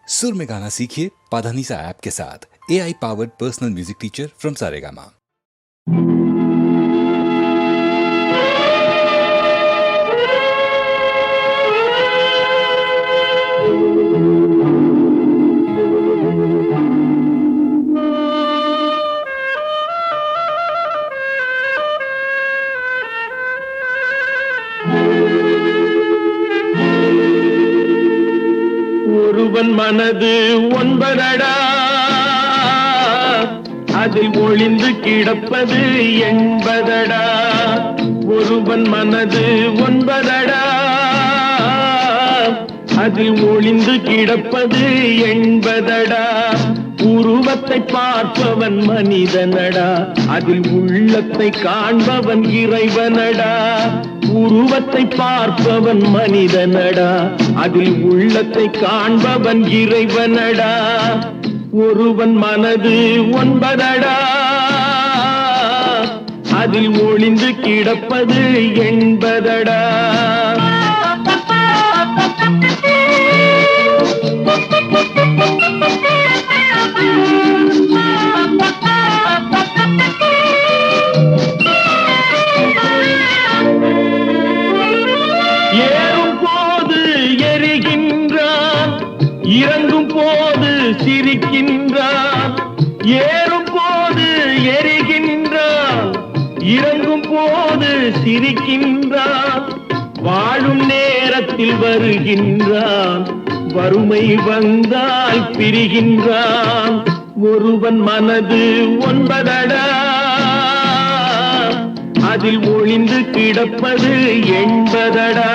सुर में गाना सीखिए पाधानीसा ऐप के साथ। AI powered personal music teacher from Saregama. ஒருவன் மனது ஒன்பதடா, அதில் ஒளிந்து கிடப்பது எண்பதடா. ஒருவன் மனது ஒன்பதடா, அதில் ஒளிந்து கிடப்பது எண்பதடா. உருவத்தை பார்ப்பவன் மனிதனடா, அதில் உள்ளத்தை காண்பவன் இறைவனடா. உருவத்தை பார்ப்பவன் மனிதனடா, அதில் உள்ளத்தை காண்பவன் இறைவனடா. ஒருவன் மனது ஒன்பதடா, அதில் ஒளிந்து கிடப்பது எண்பதடா. ஏறும் போது எரிகின்றான், இறங்கும் போது சிரிக்கின்றான். ஏறும் போது எரிகின்றான், இறங்கும் போது சிரிக்கின்றான். வாழும் நேரத்தில் வருகின்றான், வறுமை வந்தால் பிரிகின்றான். ஒருவன் மனது ஒன்பதடா, அதில் ஒளிந்து கிடப்பது எண்பதடா.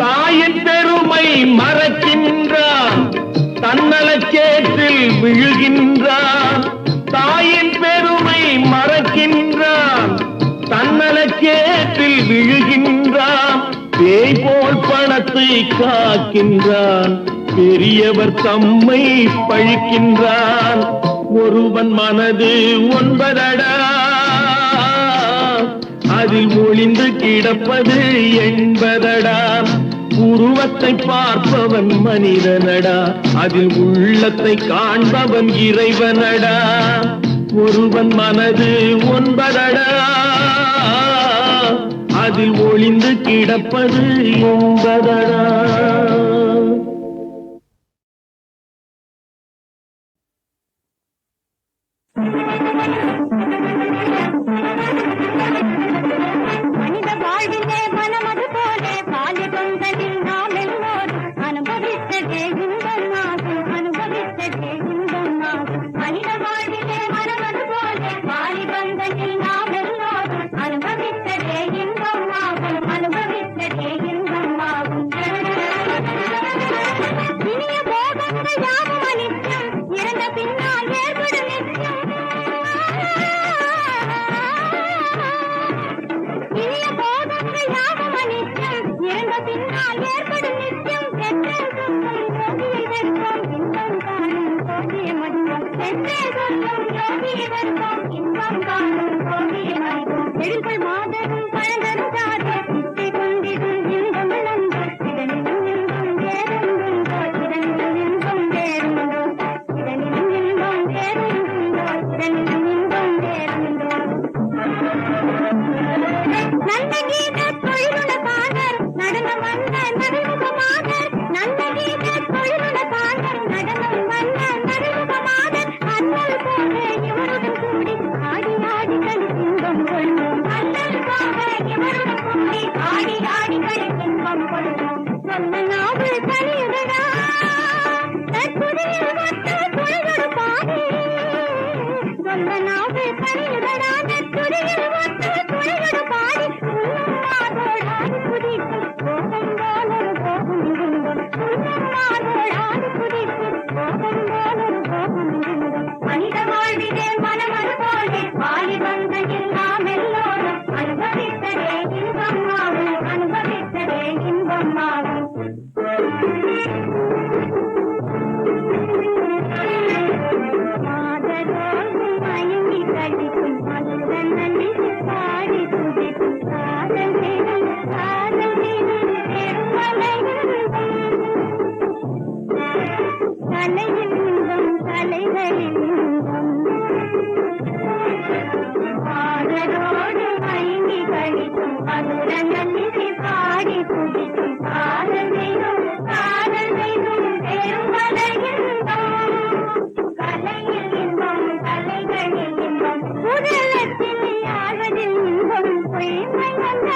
தாயின் பெருமை மறக்கின்றான், தன்னலச்சேற்றில் விழுகின்றான். தாயின் பெருமை மறக்கின்றான், தன்னலச்சேற்றில் விழுகின்றான். பேய் போல் பணத்தை காக்கின்றான், பெரியவர் தம்மை பழிக்கின்றான். ஒருவன் மனது ஒன்பதடா, அதில் ஒளிந்து கிடப்பது எண்பதடா. உருவத்தை பார்ப்பவன் மனிதனடா, அதில் உள்ளத்தை காண்பவன் இறைவனடா. ஒருவன் மனது ஒன்பதடா, அதில் ஒளிந்து கிடப்பது எண்பதடா. மனித வாழ்விலே மனமது போலே பாலி கொண்டதில் நாம் எல்லோரும் அனுபவித்ததே இன்பமாகும், அனுபவித்ததே இன்பமாகும். மனித வாழ்விலே மனமது போலே பாலி கொண்டதில் நாம் எல்லோரும் அனுபவித்ததே இன்பமாகும், அனுபவித்ததே இன்பமாகும். இனிய போகங்கள் யாவும் அனித்யம், இறந்த பின்னால் ஏற்படும் நித்தியம். இனிய போகங்கள் யாவும் அனித்யம், இறந்த பின்னால் ஏற்படும் நித்தியம். பெற்றே சொல்லும் யோகியை வெறுப்போம், இன்பம் காணும் கோபியை மதிப்போம். பெற்றே சொல்லும் யோகியை வெறுப்போம், இன்பம் காணும் கோபியை மதிப்போம். எழில்கள் மாதரும் பழந்தரும் தாரே, இசை கொண்டிடும் இன்பம் நன்று. இதனிலும் இன்பம் வேறொன்றுண்டோ, இதனிலும் இன்பம் வேறுண்டோ, இதனிலும் இன்பம் வேறொன்றுண்டோ, இதனிலும் இன்பம் வேறுண்டோ. நல்ல கீத தொழிலுள்ள பாடர் நடனம் வந்த நடுமுகமாதர். நல்ல கீத தொழிலுள்ள பாடர் நடனம் வந்த நடுமுகமாதர். அண்ணல் போல இவருடன் கூடி ஆடி ஆடி களித்தின்பம் கொள்வோம். அண்ணல் போல இவருடன் கூடி ஆடி ஆடி களித்தின்பம் கொள்வோம். சொன்ன நாவல் தனியுடனா தற்புதையில் ஒத்த தொழிலோடு பாடி. சொன்ன நாவல் தனியுடனா தற்புதையில் ஒத்த தொழிலோடு பாடி. உள்ளம்மாதோடாடி குதித்து கோபம் போலொரு கோபம் இருந்தோம். உள்ளம்மாதோடாடி குதித்து கோபம் போலொரு கோபம் இருந்தோம். மனித வாழ்விலே மனமது போலே வாலி வந்த நாம் எல்லோரும் அனுபவித்ததே காதலோடு மயங்கி கழிக்கும் மதுரங்கள் இசை பாடி துடிக்கும் காதல் செய்தும் பெரும்பல இன்பம் கலையில் இன்பம் கலைகளில் இன்பம் உடலத்தில் ஆழ்வதில் இன்பம் பொய்மை அல்ல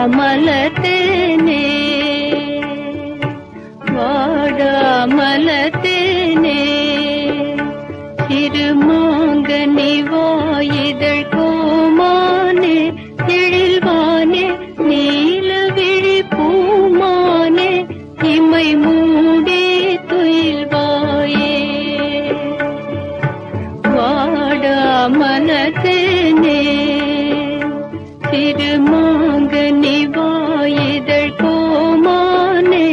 வாடாமலத்தேனே வாடாமலத்தேனே சிறுமாங்கனி வாயிதழ் கோமானே எழில்வானே நீலவிழி பூமானே இமை மூடி துயில்வாயே வாடாமலத்தேனே திருமாங்கனி வாயிதழ் கோமானே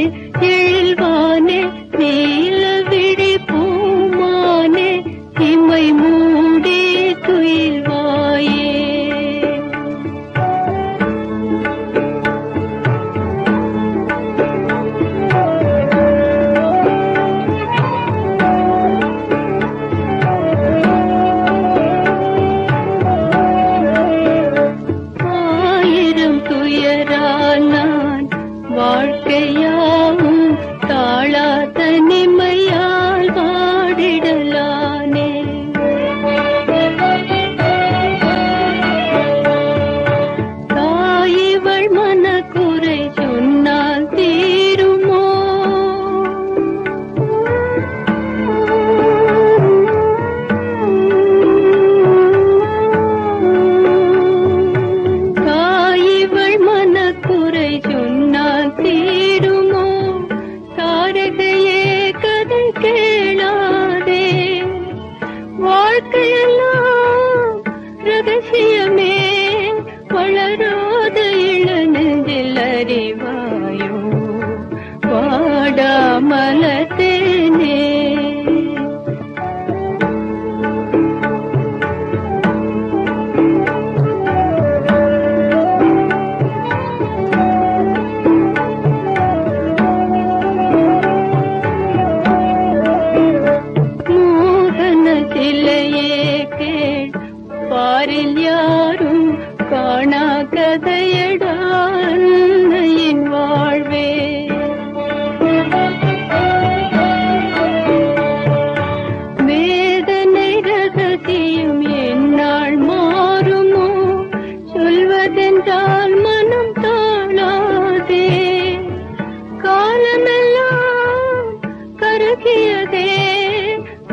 எழில்வானே நீலவிழி பூமானே இமை மூடி துயில்வாயே நான் வாழ்க்கையாவும் தாழா தனிமையால் வாடிடலானே தாயிவள் மனக்குறை சொன்னால் தீருமோ குறை சொன்னால் தீருமோ தாரகையே கதை கேளாதே வாழ்க்கையெல்லாம் ரகசியமே வளராத இளநெஞ்சில் அறிவாயோ வாடாமலத்தேனே பாரில் யாரும் காணா கதையடா அன்னையின் வாழ்வே வேதனை ரகசியம் என்னால் மாறுமோ சொல்வதென்றால் மனம் தாழாதே காலமெல்லாம் கருகியதே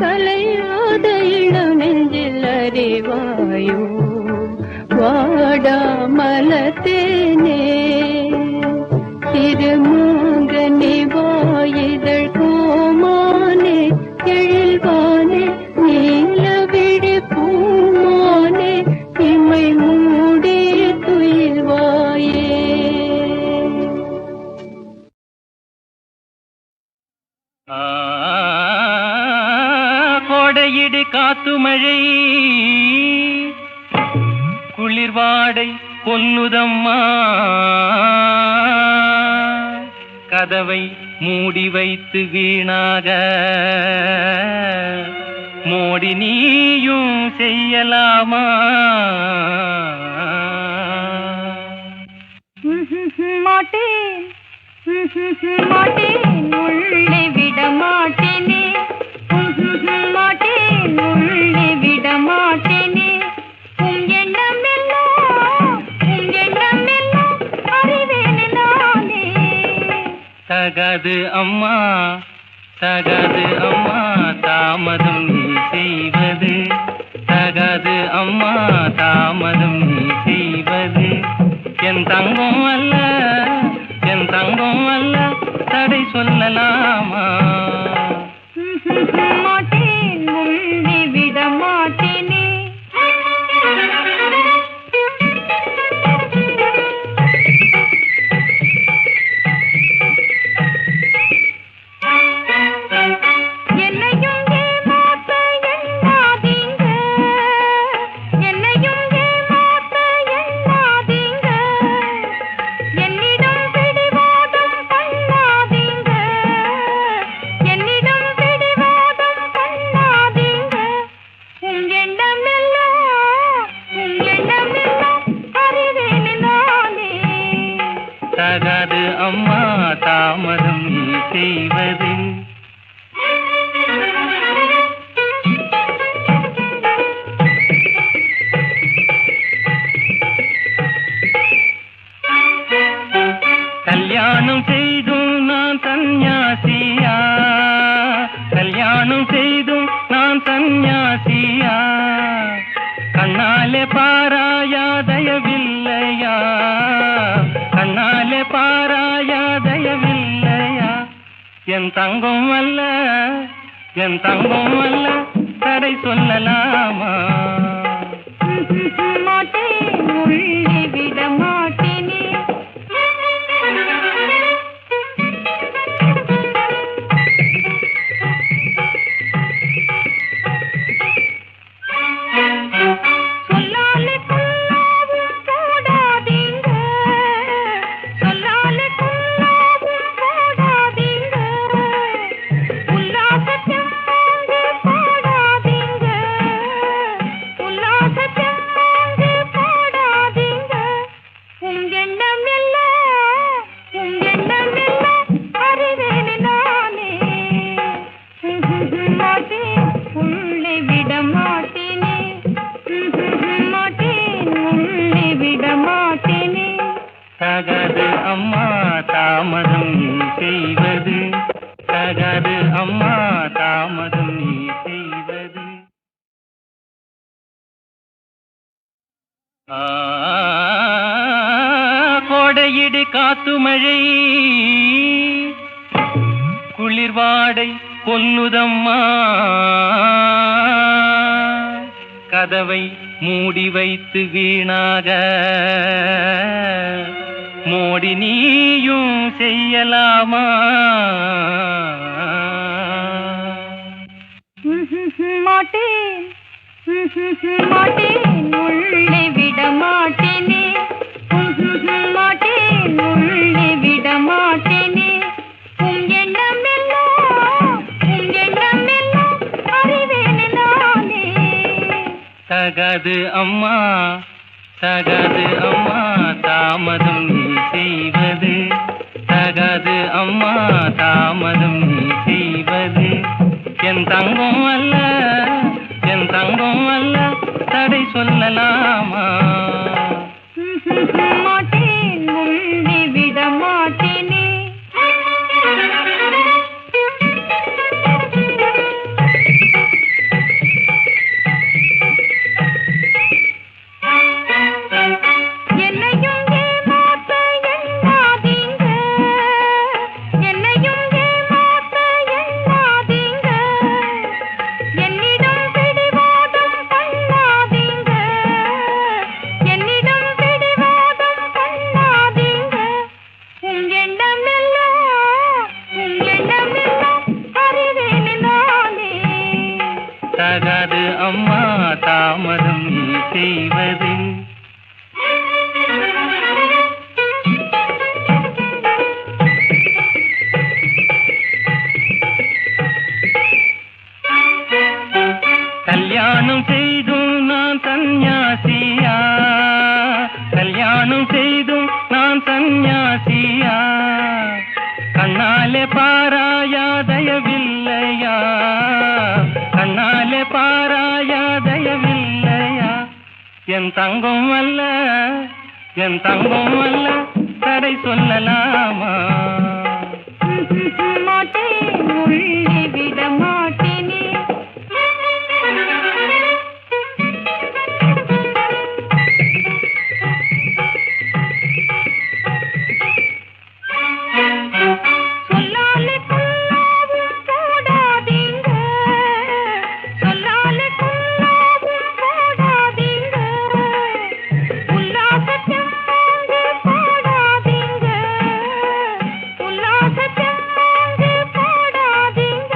கலையாத இளம் நெஞ்சில் அறிவாயோ வாடாமலத்தேனே திருமாங்கனி வாயிதழ் கோமானே எழில்வானே நீலவிழி பூமானே இமை மூடி துயில்வாயே கோடையிடு காத்து மழை குளிர்வாடை கொல்லுதம்மா கதவை மூடி வைத்து வீணாக மோடி நீயும் செய்யலாமா மாட்டேன் மாட்டேன் உள்ளே விட மாட்டேனே மாட்டேன் உள்ளே விட மாட்டேனே உன் எண்ணமெல்லாம் அறிவேனே நானே தகாது அம்மா தகாது அம்மா தாமதம் நீ செய்வது தகாது அம்மா தாமதம் நீ செய்வது என் தங்கம் அல்ல என் தங்கம் அல்ல தடை சொல்லலாமா மாட்டேன் உள்ளே விட மாட்டேனே தகாது அம்மா தாமதம் நீ செய்வது கல்யாணம் செய்தும் நான் சந்நியாசியா, கல்யாணம் செய்தும் நான் சந்நியாசியா, கண்ணாலே பாராயா தயவில்லையா, கண்ணாலே பாராயா தயவில்லையா, என் தங்கம் அல்ல, என் தங்கம் அல்ல, தடை சொல்லலாமா? மாட்டேன், உள்ளே விட மாட்டேனே. சொல்லாலே கொல்லாவும் போடாதீங்க, சொல்லாலே கொல்லாவும் போடாதீங்க, உல்லாசத்தில் வாங்கி போடாதீங்க, உல்லாசத்தில் வாங்கி போடாதீங்க. உன் எண்ணம் எல்லாம், உன் எண்ணம் எல்லாம் அறிவேனே நானே. மாட்டேன், உள்ளே விட மாட்டேனே. மாட்டேன், உள்ளே விட மாட்டேனே. தகாது அம்மா தாமதம் நீ செய்வது, தகாது அம்மா தாமதம் நீ செய்வது. கோடையிடு காத்து மழை குளிர்வாடை கொல்லுதம்மா, கதவை மூடி வைத்து வீணாக மோடி நீயும் செய்யலாமா? மாட்டேன், மாட்டேன், உள்ளே விட மாட்டேனே. மாட்டேன், உள்ளே விட மாட்டேனே. உன் எண்ணம் எல்லாம், உன் எண்ணம் எல்லாம் அறிவேனே நானே. தகாது அம்மா, தகாது அம்மா தாமதம் நீ செய்வது, தகாது அம்மா தாமதம் நீ செய்வது, என் தங்கம் அல்ல, என் தங்கம் அல்ல, தடை சொல்லலாமா? மாட்டேன், உள்ளே விட மாட்டேனே. என்னையும் ஏமாத்த எண்ணாதீங்க, என்னையும் ஏமாத்த எண்ணாதீங்க, என்னிடம் பிடிவாதம் பண்ணாதீங்க, என்னிடம் பிடிவாதம் பண்ணாதீங்க. உன் எண்ணம் எல்லாம், உன் எண்ணம் எல்லாம் அறிவேனே நானே. தகாது அம்மா தாமதம் நீ செய்வது. கல்யாணம் செய்தும் நான் சந்நியாசியா, கல்யாணம் செய்தும் நான் சந்நியாசியா, கண்ணாலே பாராயா தயவில்லையா, கண்ணாலே பாராயா தயவில்லையா, என் தங்கம் அல்ல, என் தங்கம் அல்ல, தடை சொல்லலாமா? மாட்டேன், உள்ளே விட மாட்டேனே. சொல்லாலே கொல்லாவும் போடாதீங்க, சொல்லாலே கொல்லாவும் போடாதீங்க, உல்லாசத்தில் வாங்கி போடாதீங்க, உல்லாசத்தில் வாங்கி போடாதீங்க.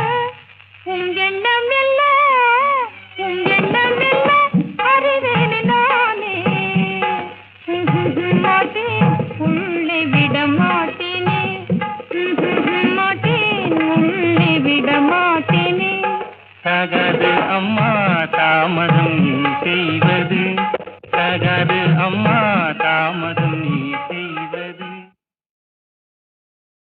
உன் எண்ணம் எல்லாம், உன் எண்ணம் எல்லாம் அறிவேனே நானே. மாட்டேன், உள்ளே விட மாட்டேனே. மாட்டேன், உள்ளே விட மாட்டேனே. தகாது அம்மா தாமதம் நீ செய்வது, தகாது அம்மா தாமதம் நீ